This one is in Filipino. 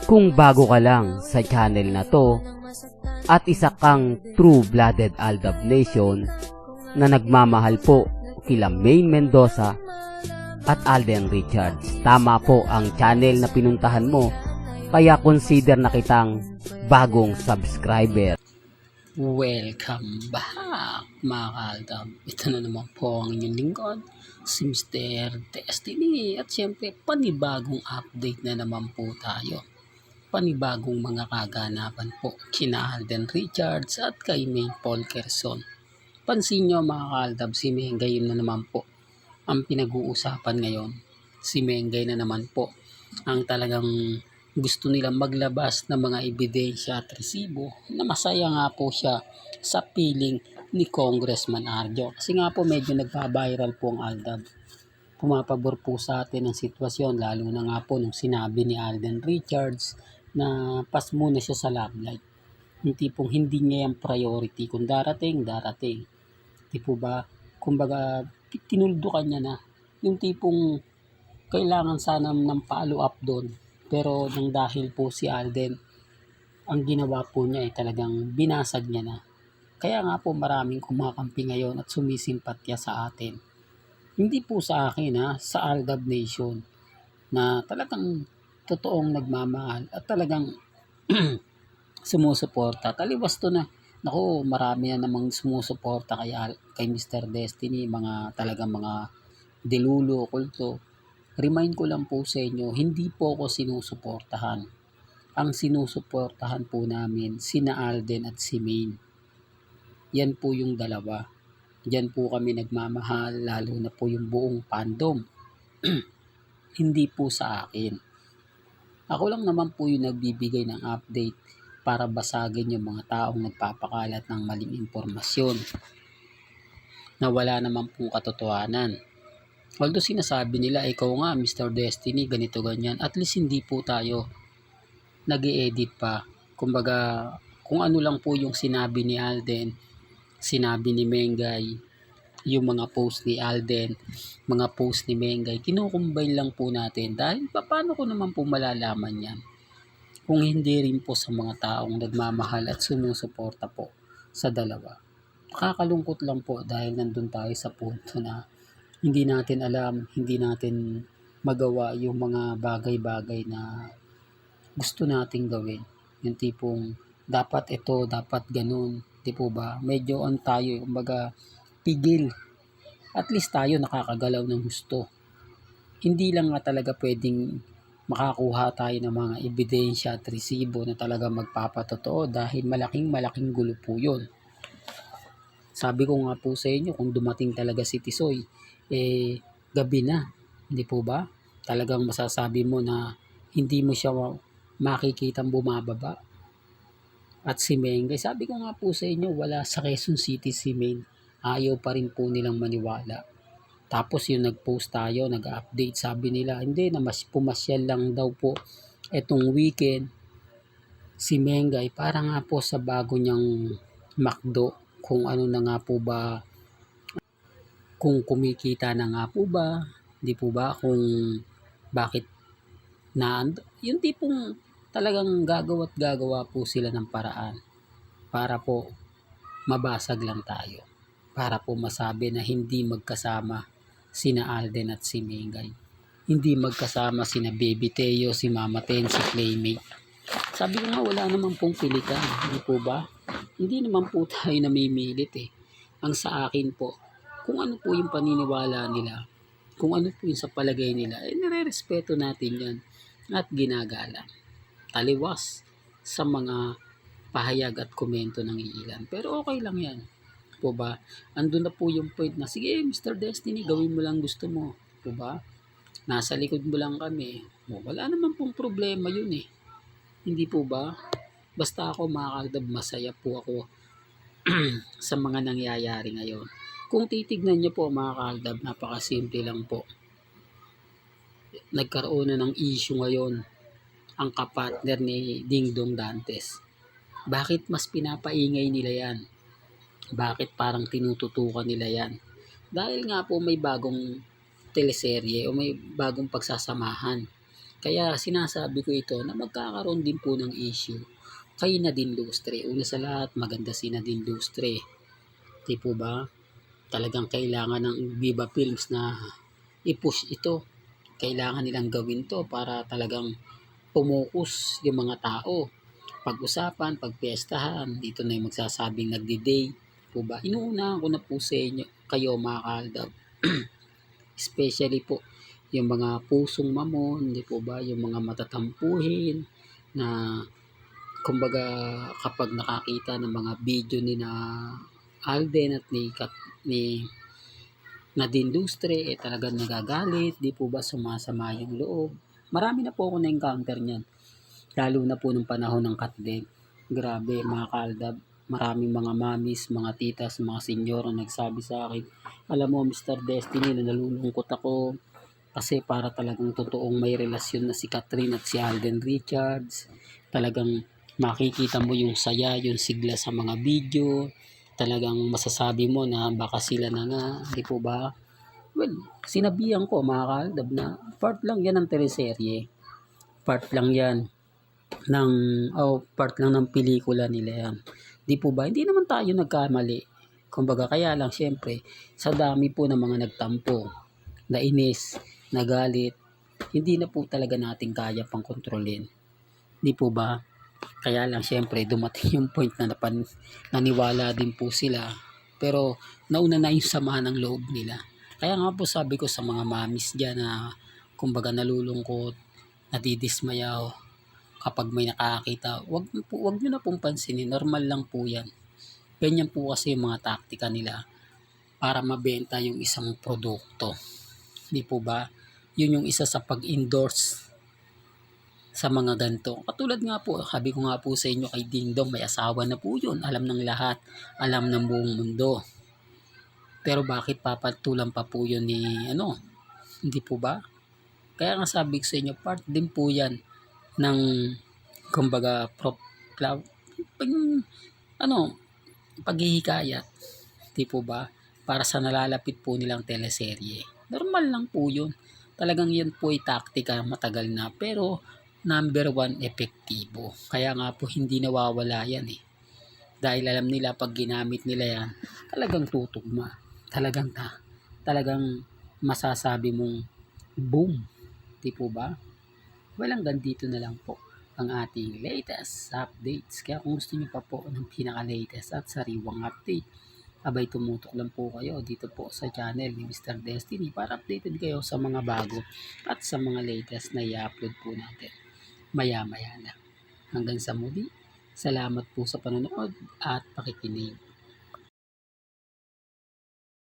Kung bago ka lang sa channel na to at isa kang true-blooded Aldab Nation na nagmamahal po kila Maine Mendoza at Alden Richards, tama po ang channel na pinuntahan mo, kaya consider na kitang bagong subscriber. Welcome back mga ka-Aldab. Ito na naman po ang inyong lingkod, si Mr. Destiny. At syempre panibagong update na naman po tayo. Panibagong mga kaganapan po kina Alden Richards at kay May Polkerson. Pansin nyo mga ka-Aldab, si Mengay na naman po ang pinag-uusapan ngayon. Si Mengay na naman po ang talagang gusto nilang maglabas ng mga ebidensya at resibo na masaya nga po siya sa piling ni Congressman Arjo. Kasi nga po medyo nagpa-viral po ang Aldab. Pumapabor po sa atin ang sitwasyon, lalo na nga po nung sinabi ni Alden Richards na pas muna siya sa love life. Yung tipong hindi niya yung priority. Kung darating, darating. Di po ba? Kumbaga, tinuldukan niya na. Yung tipong kailangan sana ng follow-up doon. Pero nang dahil po si Alden, ang ginawa po niya ay talagang binasag niya na. Kaya nga po maraming kumakampi ngayon at sumisimpatya sa atin. Hindi po sa akin sa Aldab Nation na talagang totoong nagmamahal at talagang sumusuporta. Taliwas to na. Naku, marami na namang sumusuporta kay Mr. Destiny, talagang mga delulu, kulto. Remind ko lang po sa inyo, hindi po ako sinusuportahan. Ang sinusuportahan po namin, sina Alden at si Maine. Yan po yung dalawa. Yan po kami nagmamahal, lalo na po yung buong fandom. Hindi po sa akin. Ako lang naman po yung nagbibigay ng update para basagin yung mga taong nagpapakalat ng maling impormasyon na wala naman pong katotohanan. Although sinasabi nila, ikaw nga Mr. Destiny, ganito ganyan, at least hindi po tayo nag-i-edit pa. Kumbaga, kung ano lang po yung sinabi ni Alden, sinabi ni Mengay, yung mga post ni Alden, mga post ni Mengay, kinukumbine lang po natin. Dahil paano ko naman po malalaman yan? Kung hindi rin po sa mga taong nagmamahal at sumusuporta po sa dalawa. Nakakalungkot lang po dahil nandun tayo sa punto na hindi natin alam, hindi natin magawa yung mga bagay-bagay na gusto nating gawin. Yung tipong dapat ito, dapat ganun, di po ba? Medyo tayo, kumbaga pigil. At least tayo nakakagalaw ng gusto. Hindi lang nga talaga pwedeng makakuha tayo ng mga ebidensya at resibo na talaga magpapatotoo dahil malaking gulo po yun. Sabi ko nga po sa inyo, kung dumating talaga si Tisoy, gabi na, hindi po ba? Talagang masasabi mo na hindi mo siya makikitang bumababa. At si Mengay, sabi ko nga po sa inyo, wala sa Quezon City si Maine. Ayaw pa rin po nilang maniwala. Tapos yung nag-post tayo, nag-update, sabi nila, hindi na mas pumasyal lang daw po etong weekend si Mengay para nga po sa bago niyang McDo, kung ano na nga po ba, kung kumikita na nga po ba, di po ba, kung bakit yung tipong talagang gagawa po sila ng paraan para po mabasag lang tayo, para po masabi na hindi magkasama sina Alden at si Mengay, hindi magkasama sina Baby Teo, si Mama Ten, si Playmate. Sabi ko nga, wala naman pong pilitan, di po ba? Hindi naman po tayo namimilit Ang sa akin po, kung ano po yung paniniwala nila, kung ano po yung sa palagay nila, nire-respeto natin yan at ginagala. Taliwas sa mga pahayag at komento ng ilan. Pero okay lang yan. Po ba? Andun na po yung point na, sige Mr. Destiny, gawin mo lang gusto mo. Po ba? Nasa likod mo lang kami. Wala naman pong problema yun Hindi po ba? Basta ako mga ka-Aldab, masaya po ako sa mga nangyayari ngayon. Kung titignan niyo po mga ka-Aldab, napakasimple lang po. Nagkaroon na ng issue ngayon ang kapartner ni Ding Dong Dantes. Bakit mas pinapaingay nila yan? Bakit parang tinututukan nila yan? Dahil nga po may bagong teleserye o may bagong pagsasamahan Kaya sinasabi ko ito na magkakaroon din po ng issue kay Nadine Lustre. Una sa lahat, maganda si Nadine Lustre. Di po ba? Talagang kailangan ng Viva Films na i-push ito. Kailangan nilang gawin to para talagang pumukus yung mga tao. Pag-usapan, pagpiestahan, dito na yung magsasabing nagdi-day. Po ba? Inuunahan ko na po sa inyo, kayo mga kaaldab. Especially po yung mga pusong mamon, di po ba? Yung mga matatampuhin na kumbaga kapag nakakita ng mga video ni na Alden at ni Nadine Lustre, talagang nagagalit, di po ba sumasama yung loob. Marami na po ako na-encounter niyan. Lalo na po nung panahon ng Katdeg. Grabe mga kaaldab. Maraming mga mamis, mga titas, mga senyor ang nagsabi sa akin, alam mo Mr. Destiny, nalulungkot ako kasi para talagang totoong may relasyon na si Catherine at si Alden Richards. Talagang makikita mo yung saya, yung sigla sa mga video. Talagang masasabi mo na baka sila na nga, di po ba? Well, sinabihan ko mga kaaldab na part lang yan ng teleserye. Part lang yan part lang ng pelikula nila yan. Di po ba? Hindi naman tayo nagkamali. Kumbaga kaya lang syempre, sa dami po ng mga nagtampo, nainis, nagalit, hindi na po talaga natin kaya pang kontrolin. Di po ba? Kaya lang syempre dumating yung point na naniwala din po sila. Pero nauna na yung sama ng loob nila. Kaya nga po sabi ko sa mga mamis dyan na kumbaga nalulungkot, nadidismaya kapag may nakakita, wag nyo na pong pansinin, normal lang po yan. Ganyan po kasi yung mga taktika nila para mabenta yung isang produkto. Di po ba? Yun yung isa sa pag-endorse sa mga ganito. Katulad nga po, sabi ko nga po sa inyo kay Ding Dong, may asawa na po yun. Alam ng lahat, alam ng buong mundo. Pero bakit papatulan pa po yun ni Hindi po ba? Kaya nga sabi ko sa inyo, part din po yan ng kumbaga paghihikayat, di po ba, para sa nalalapit po nilang teleserye. Normal lang po yun. Talagang yan po ay taktika matagal na, pero number one, epektibo. Kaya nga po hindi nawawala yan eh. Dahil alam nila pag ginamit nila yan, talagang tutugma. Talagang masasabi mong boom. Di po ba? Well, hanggang dito na lang po ang ating latest updates. Kaya kung gusto niyo pa po ng pinaka-latest at sariwang update, abay tumutok lang po kayo dito po sa channel ni Mr. Destiny para updated kayo sa mga bago at sa mga latest na i-upload po natin maya-maya na. Hanggang sa muli, salamat po sa panonood at pakikinig.